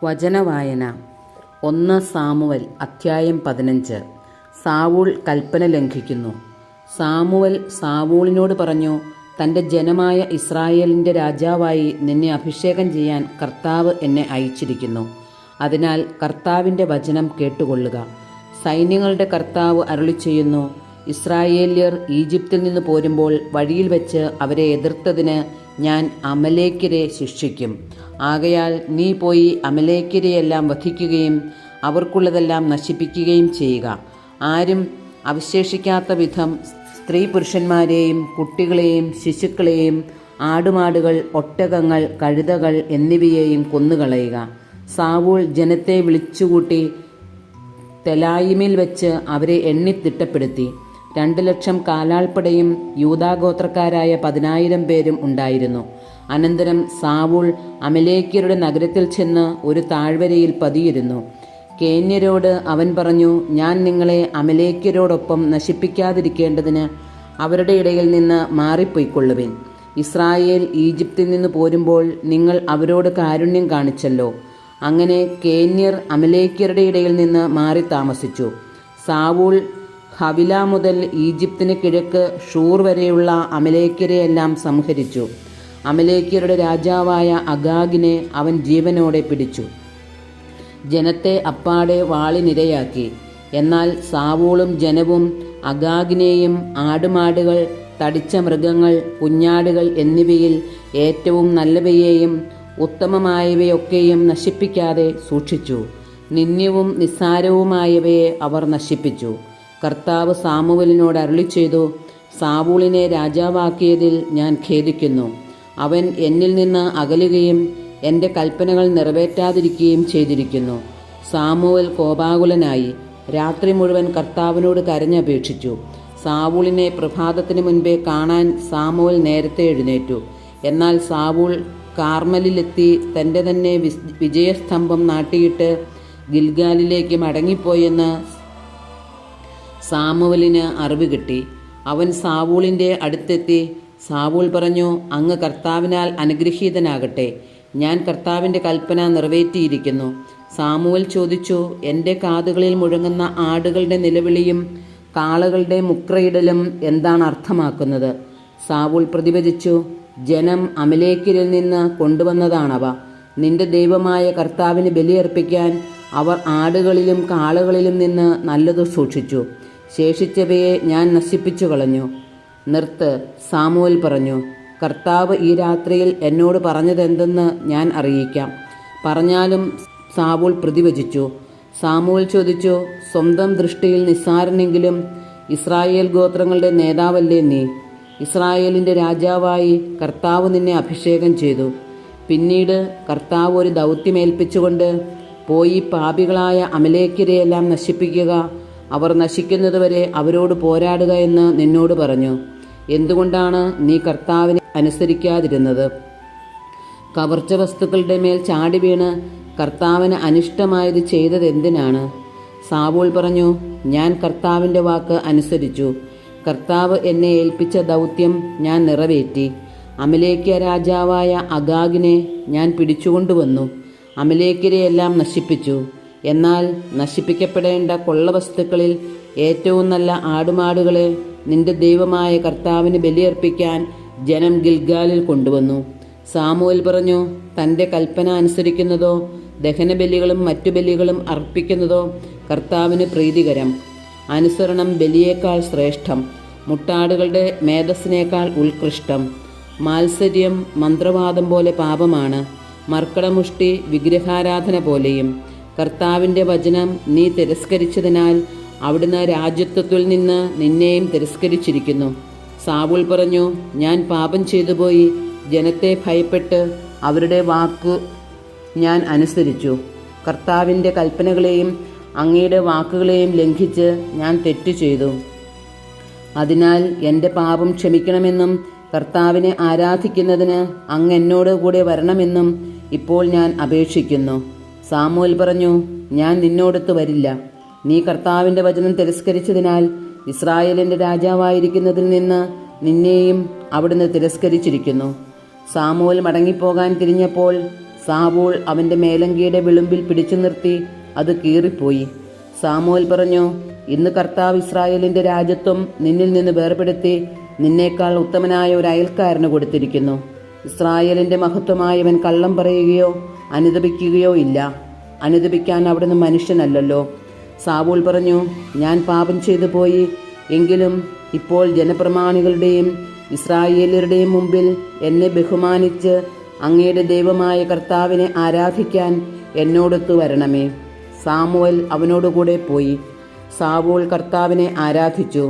വചനവായന 1 Samuel അധ്യായം 15. സാവൂൾ കൽപ്പന ലംഘിക്കുന്നു. Samuel സാവൂളിനോട് പറഞ്ഞു, തൻ്റെ ജനമായ ഇസ്രായേലിൻ്റെ രാജാവായി നിന്നെ അഭിഷേകം ചെയ്യാൻ കർത്താവ് എന്നെ അയച്ചിരിക്കുന്നു. അതിനാൽ കർത്താവിൻ്റെ വചനം കേട്ടുകൊള്ളുക. സൈന്യങ്ങളുടെ കർത്താവ് അരുളിച്ചെയ്യുന്നു, ഇസ്രായേല്യർ ഈജിപ്തിൽ നിന്ന് പോരുമ്പോൾ വഴിയിൽ വെച്ച് അവരെ എതിർത്തതിന് ഞാൻ അമലേക്യരെ ശിക്ഷിക്കും. ആകയാൽ നീ പോയി അമലേക്യരെയെല്ലാം വധിക്കുകയും അവർക്കുള്ളതെല്ലാം നശിപ്പിക്കുകയും ചെയ്യുക. ആരും അവശേഷിക്കാത്ത വിധം സ്ത്രീ പുരുഷന്മാരെയും കുട്ടികളെയും ശിശുക്കളെയും ആടുമാടുകൾ ഒട്ടകങ്ങൾ കഴുതകൾ എന്നിവയെയും കൊന്നുകളയുക. സാവൂൾ ജനത്തെ വിളിച്ചുകൂട്ടി തെലായിമിൽ വെച്ച് അവരെ എണ്ണിത്തിട്ടപ്പെടുത്തി. 2,00,000 കാലാൾപ്പടയും യൂദാഗോത്രക്കാരായ 10,000 പേരും ഉണ്ടായിരുന്നു. അനന്തരം സാവൂൾ അമലേക്യരുടെ നഗരത്തിൽ ചെന്ന് ഒരു താഴ്വരയിൽ പതിയിരുന്നു. കേന്യരോട് അവൻ പറഞ്ഞു, ഞാൻ നിങ്ങളെ അമലേക്യരോടൊപ്പം നശിപ്പിക്കാതിരിക്കേണ്ടതിന് അവരുടെ ഇടയിൽ നിന്ന് മാറിപ്പോയിക്കൊള്ളുവിൻ. ഇസ്രായേൽ ഈജിപ്തിൽ നിന്ന് പോരുമ്പോൾ നിങ്ങൾ അവരോട് കാരുണ്യം കാണിച്ചല്ലോ. അങ്ങനെ കേന്യർ അമലേക്യരുടെ ഇടയിൽ നിന്ന് മാറി താമസിച്ചു. സാവൂൾ ഹവില മുതൽ ഈജിപ്തിന് കിഴക്ക് ഷൂർ വരെയുള്ള അമലേക്യരെയെല്ലാം സംഹരിച്ചു. അമലേക്യരുടെ രാജാവായ അഗാഗിനെ അവൻ ജീവനോടെ പിടിച്ചു. ജനത്തെ അപ്പാടെ വാളിനിരയാക്കി. എന്നാൽ സാവൂളും ജനവും അഗാഗിനെയും ആടുമാടുകൾ തടിച്ച മൃഗങ്ങൾ കുഞ്ഞാടുകൾ എന്നിവയിൽ ഏറ്റവും നല്ലവയെയും ഉത്തമമായവയൊക്കെയും നശിപ്പിക്കാതെ സൂക്ഷിച്ചു. നിന്ദ്യവും നിസ്സാരവുമായവയെ അവർ നശിപ്പിച്ചു. കർത്താവ് സാമുവലിനോട് അരുളിച്ചെയ്തു, സാവൂളിനെ രാജാവാക്കിയതിൽ ഞാൻ ഖേദിക്കുന്നു. അവൻ എന്നിൽ നിന്ന് അകലുകയും എൻ്റെ കൽപ്പനകൾ നിറവേറ്റാതിരിക്കുകയും ചെയ്തിരിക്കുന്നു. സാമുവൽ കോപാകുലനായി രാത്രി മുഴുവൻ കർത്താവിനോട് കരഞ്ഞപേക്ഷിച്ചു. സാവൂളിനെ പ്രഭാതത്തിന് മുൻപേ കാണാൻ സാമുവൽ നേരത്തെ എഴുന്നേറ്റു. എന്നാൽ സാവൂൾ കാർമലിലെത്തി തൻ്റെ തന്നെ വിജയസ്തംഭം നാട്ടിയിട്ട് ഗിൽഗാലിലേക്ക് മടങ്ങിപ്പോയെന്ന് സാമുവലിന് അറിവ് കിട്ടി. അവൻ സാവൂളിൻ്റെ അടുത്തെത്തി. സാവൂൾ പറഞ്ഞു, അങ്ങ് കർത്താവിനാൽ അനുഗ്രഹീതനാകട്ടെ. ഞാൻ കർത്താവിൻ്റെ കൽപ്പന നിറവേറ്റിയിരിക്കുന്നു. സാമുവൽ ചോദിച്ചു, എൻ്റെ കാതുകളിൽ മുഴങ്ങുന്ന ആടുകളുടെ നിലവിളിയും കാളകളുടെ മുക്രയിടലും എന്താണ് അർത്ഥമാക്കുന്നത്? സാവൂൾ പ്രതിവചിച്ചു, ജനം അമലേക്യരിൽ നിന്ന് കൊണ്ടുവന്നതാണവ. നിന്റെ ദൈവമായ കർത്താവിന് ബലിയർപ്പിക്കാൻ അവർ ആടുകളിലും കാളകളിലും നിന്ന് നല്ലതു സൂക്ഷിച്ചു. ശേഷിച്ചവയെ ഞാൻ നശിപ്പിച്ചു കളഞ്ഞു. നിർത്ത്, സാമുവൽ പറഞ്ഞു. കർത്താവ് ഈ രാത്രിയിൽ എന്നോട് പറഞ്ഞതെന്തെന്ന് ഞാൻ അറിയിക്കാം. പറഞ്ഞാലും സാവൂൾ പ്രതിവചിച്ചു. സാമുവൽ ചോദിച്ചു, സ്വന്തം ദൃഷ്ടിയിൽ നിസ്സാരനെങ്കിലും ഇസ്രായേൽ ഗോത്രങ്ങളുടെ നേതാവല്ലേ നീ? ഇസ്രായേലിൻ്റെ രാജാവായി കർത്താവ് നിന്നെ അഭിഷേകം ചെയ്തു. പിന്നീട് കർത്താവ് ഒരു ദൗത്യമേൽപ്പിച്ചുകൊണ്ട്, പോയി പാപികളായ അമലേക്യരെയെല്ലാം നശിപ്പിക്കുക, അവർ നശിക്കുന്നതുവരെ അവരോട് പോരാടുക എന്ന് നിന്നോട് പറഞ്ഞു. എന്തുകൊണ്ടാണ് നീ കർത്താവിനെ അനുസരിക്കാതിരുന്നത്? കവർച്ച വസ്തുക്കളുടെ മേൽ ചാടി വീണ് കർത്താവിന് അനിഷ്ടമായത് ചെയ്തത് എന്തിനാണ്? സാവൂൾ പറഞ്ഞു, ഞാൻ കർത്താവിൻ്റെ വാക്ക് അനുസരിച്ചു. കർത്താവ് എന്നെ ഏൽപ്പിച്ച ദൗത്യം ഞാൻ നിറവേറ്റി. അമലേക്യ രാജാവായ അഗാഗിനെ ഞാൻ പിടിച്ചുകൊണ്ടുവന്നു. അമലേക്യരെയെല്ലാം നശിപ്പിച്ചു. എന്നാൽ നശിപ്പിക്കപ്പെടേണ്ട കൊള്ളവസ്തുക്കളിൽ ഏറ്റവും നല്ല ആടുമാടുകളെ നിന്റെ ദൈവമായ കർത്താവിന് ബലിയർപ്പിക്കാൻ ജനം ഗിൽഗാലിൽ കൊണ്ടുവന്നു. സാമുവൽ പറഞ്ഞു, തൻ്റെ കൽപ്പന അനുസരിക്കുന്നതോ ദഹനബലികളും മറ്റു ബലികളും അർപ്പിക്കുന്നതോ കർത്താവിന് പ്രീതികരം. അനുസരണം ബലിയേക്കാൾ ശ്രേഷ്ഠം, മുട്ടാടുകളുടെ മേധസ്സിനേക്കാൾ ഉത്കൃഷ്ടം. മാത്സര്യം മന്ത്രവാദം പോലെ പാപമാണ്, മർക്കടമുഷ്ടി വിഗ്രഹാരാധന പോലെയും. കർത്താവിൻ്റെ വചനം നീ തിരസ്കരിച്ചതിനാൽ അവിടുന്ന് രാജ്യത്വത്തിൽ നിന്ന് നിന്നെയും തിരസ്കരിച്ചിരിക്കുന്നു. സാവൂൾ പറഞ്ഞു, ഞാൻ പാപം ചെയ്തുപോയി. ജനത്തെ ഭയപ്പെട്ട് അവരുടെ വാക്കു ഞാൻ അനുസരിച്ചു. കർത്താവിൻ്റെ കൽപ്പനകളെയും അങ്ങയുടെ വാക്കുകളെയും ലംഘിച്ച് ഞാൻ തെറ്റു ചെയ്തു. അതിനാൽ എൻ്റെ പാപം ക്ഷമിക്കണമെന്നും കർത്താവിനെ ആരാധിക്കുന്നതിന് അങ്ങ് എന്നോട് കൂടെ വരണമെന്നും ഇപ്പോൾ ഞാൻ അപേക്ഷിക്കുന്നു. സാമുവൽ പറഞ്ഞു, ഞാൻ നിന്നോടൊത്ത് വരില്ല. നീ കർത്താവിൻ്റെ വചനം തിരസ്കരിച്ചതിനാൽ ഇസ്രായേലിൻ്റെ രാജാവായിരിക്കുന്നതിൽ നിന്ന് നിന്നെയും അവിടുന്ന് തിരസ്കരിച്ചിരിക്കുന്നു. സാമുവൽ മടങ്ങിപ്പോകാൻ തിരിഞ്ഞപ്പോൾ സാവൂൾ അവൻ്റെ മേലങ്കിയുടെ വിളുമ്പിൽ പിടിച്ചു നിർത്തി അത് കീറിപ്പോയി. സാമുവേൽ പറഞ്ഞു, ഇന്ന് കർത്താവ് ഇസ്രായേലിൻ്റെ രാജ്യത്വം നിന്നിൽ നിന്ന് വേർപെടുത്തി നിന്നേക്കാൾ ഉത്തമനായ ഒരു അയൽക്കാരന് കൊടുത്തിരിക്കുന്നു. ഇസ്രായേലിൻ്റെ മഹത്വമായവൻ കള്ളം പറയുകയോ അനുതപിക്കുകയോ ഇല്ല. അനുതപിക്കാൻ അവിടുന്ന് മനുഷ്യനല്ലല്ലോ. സാവൂൾ പറഞ്ഞു, ഞാൻ പാപം ചെയ്തു പോയി. എങ്കിലും ഇപ്പോൾ ജനപ്രമാണികളുടെയും ഇസ്രായേല്യരുടെയും മുമ്പിൽ എന്നെ ബഹുമാനിച്ച് അങ്ങയുടെ ദൈവമായ കർത്താവിനെ ആരാധിക്കാൻ എന്നോടൊത്തു വരണമേ. സാമുവേൽ അവനോടുകൂടെ പോയി. സാവൂൾ കർത്താവിനെ ആരാധിച്ചു.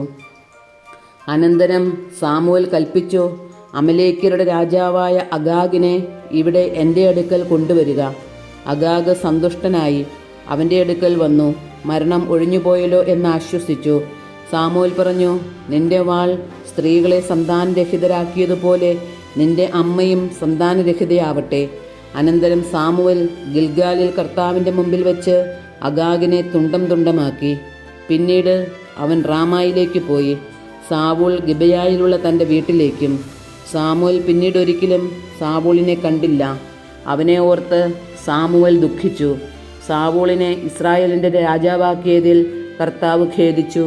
അനന്തരം സാമുവേൽ കൽപ്പിച്ചു, അമലേക്യരുടെ രാജാവായ അഗാഗിനെ ഇവിടെ എൻ്റെ അടുക്കൽ കൊണ്ടുവരിക. അഗാഗ് സന്തുഷ്ടനായി അവൻ്റെ അടുക്കൽ വന്നു. മരണം ഒഴിഞ്ഞുപോയല്ലോ എന്ന് ആശ്വസിച്ചു. സാമുവേൽ പറഞ്ഞു, നിന്റെ വാൾ സ്ത്രീകളെ സന്താനരഹിതരാക്കിയതുപോലെ നിന്റെ അമ്മയും സന്താനരഹിതയാവട്ടെ. അനന്തരം സാമുവേൽ ഗിൽഗാലിൽ കർത്താവിൻ്റെ മുമ്പിൽ വെച്ച് അഗാഗിനെ തുണ്ടം തുണ്ടമാക്കി. പിന്നീട് അവൻ റാമായിലേക്ക് പോയി, സാവൂൾ ഗിബയായിലുള്ള തൻ്റെ വീട്ടിലേക്കും. സാമുവേൽ പിന്നീട് ഒരിക്കലും സാവൂളിനെ കണ്ടില്ല. അവനെ ഓർത്ത് സാമുവേൽ ദുഃഖിച്ചു. സാവൂളിനെ ഇസ്രായേലിൻ്റെ രാജാവാക്കിയതിൽ കർത്താവ് ഖേദിച്ചു.